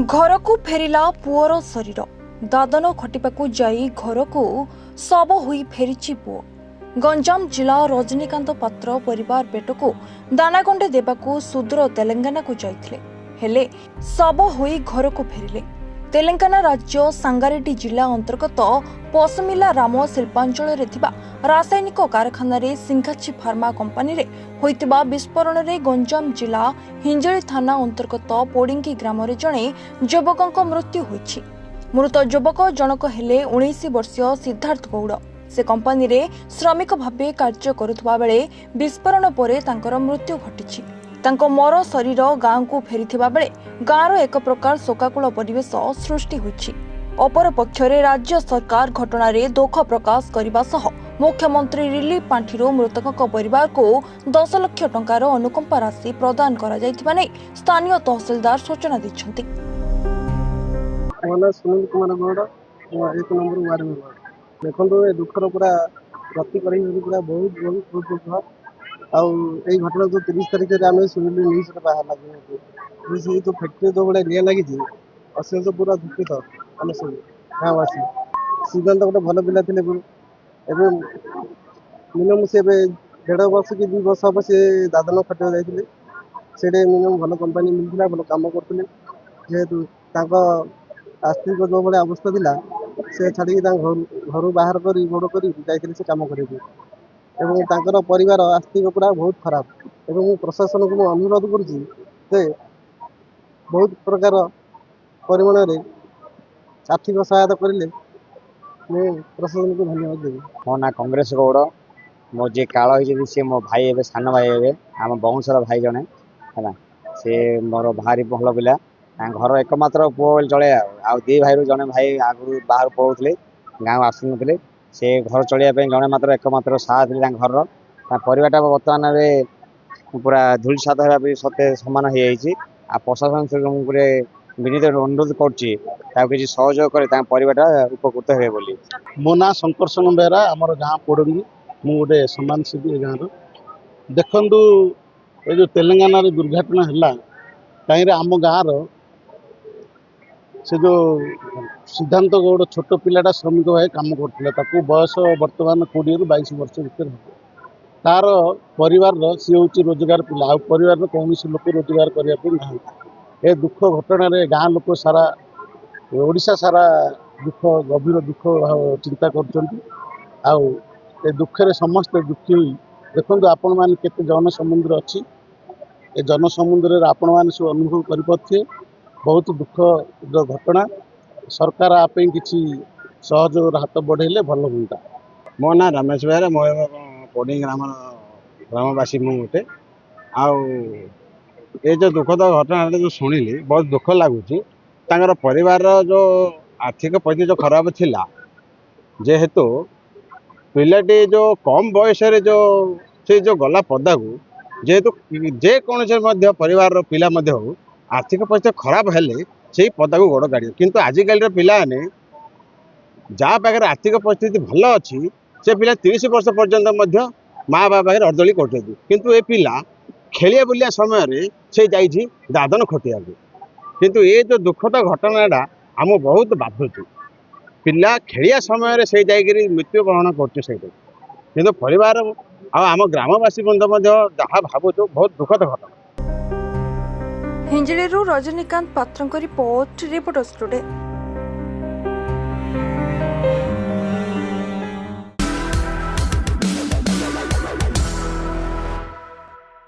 घरकू फेरिला poor शरीर दादन खटिबाकू जाई घरकू शव होई फेरिछि पुओ। गंजाम जिला रजनीकांत पात्र परिवार पेटको दानागंडे देबाकू सुदूर तेलंगाना को जाइथिले हेले शव होई घरकू फेरिले। तेलंगाना राज्य सांगारेड्डी जिला अंतर्गत पसमिला राम शिल्पांचल रासायनिक कारखाना सिंघाची फार्मा कंपानी रे होइतिबा विस्फोरण रे गंजाम जिला हिंजली थाना अंतर्गत पोडिंगी ग्राम रे जणे युवकक मृत्यु होइछि। मृत युवक जनक हेले 19 वर्षीय सिद्धार्थ गौड़। से कंपानी रे श्रमिक भाबे कार्य करुथबा बेले विस्फोरण परे तांकर मृत्यु घटिछि। तांको मर शरीर गाँ को फेरिथिबा बेले गाँर एक प्रकार शोकाकुल परिवेश सृष्टि होइछि। अपर पक्षरे राज्य सरकार घटना रे दुख प्रकाश करिबा सह मुख्यमंत्री रिलीफ पांठिरो मृतकक परिवार को 10 लाख टंकार अनुकंपा राशि प्रदान करा जायतिबा नै स्थानीय तहसीलदार सूचना दैछन्ति। Sunil Kumar Gaur 1 number ward member देखो ए दुखर पूरा गति करी पूरा बहुत बहुत दुख आई घटना जो 30 तारीख में आम शुणिलु न्यूज बाहर लगे जो फैक्ट्री जो भाई निआ लगी अशेष पूरा दुखित आम सब गाँववासी। सिद्धांत गोटे भल पिला थे मिनिमम से 1.5 वर्ष कि 2 वर्ष हम से दादन खटिया जाते से मिनिमम भल कंपानी मिलता भल कम करते जेहेतु आर्थिक जो भाई अवस्था थिला से छाड़ी घर बाहर कर गोड़ कर से कम कर परिवार आर्थिक पूरा बहुत खराब एवं प्रशासन को अनुरोध कर बहुत प्रकार परिमाण में आर्थिक सहायता करें प्रशासन को धन्यवाद देवी। मो ना कांग्रेस गौड़ मो जे काल हो सी मो भाई ए सान भाई ए आम बंशर भाई जड़े है सी मोर भारी भल पिला घर एकमात्र पुओ चले दी भाई जड़े भाई आगु बाहर पढ़ुले गाँव आसुन से घर चलिए जड़े मात्र एकमात्र साथ थे घर परिवारटा बर्तमान पूरा धूलिसात होगा सत्य सामान हो प्रशासन से विनीत अनुरोध कर सहयोग कर परिवारटा उपकृत हे बोली। मो ना शंकर संग बेहरा आमर गाँ पोड़ंगी मु गोटे सम्मानसेवी गाँव देखु ये जो तेलंगाना दुर्घटना है कहीं आम गाँव से जो सिद्धांत गौड़ छोट पिलाटा श्रमिक भाई कम कर बयस बर्तमान 20 ରୁ 22 वर्ष भर तार परिवार सी हूँ रोजगार पिला परिवार कौन लोक रोजगार करने ना ए दुख घटना गाँ लोक सारा ओडिशा सारा दुख गभीर दुख चिंता कर दुखे समस्ते दुखी हुई देखो आपण मैंने केते जनसमुद्र अच्छी ए जनसमुद्र आपण मैंने सब अनुभव कर बहुत दुख जो घटना सरकार आप किसी सहयोग हाथ बढ़ेले भल हुआ। मो ना रमेश बेहरा मो पोडी ग्रामवासी मुझे ये जो दुखद घटना जो शुणिली बहुत दुख लगुच परिवार जो आर्थिक परिस्थिति जो खराब थिला जेहेतु पिलाटी जो कम बयस जो से जो गला पदा को जेहेतु जेकोसी परिवार पिला हो आर्थिक परिस्थिति खराब हेले से पदा को गोड़ गाड़ी किंतु आजिकल पिला ने जहाँ पाखे आर्थिक परिस्थिति भल अच्छी से पिला 30 वर्ष पर्यंत माँ बाप पाखे अर्दली कर किंतु ये पिला खेलिया बुलिया समय से जाइए दादन खटिया किंतु ये जो दुखद घटनाटा आम बहुत बाधुची पिला खेलिया समय से जाकि मृत्युवरण कर परिवार आम ग्रामवासी बंध जहाँ भावुँ बहुत दुखद घटना। हिंजली रजनीकांत पात्र रिपोर्ट रिपोर्टर्स टुडे।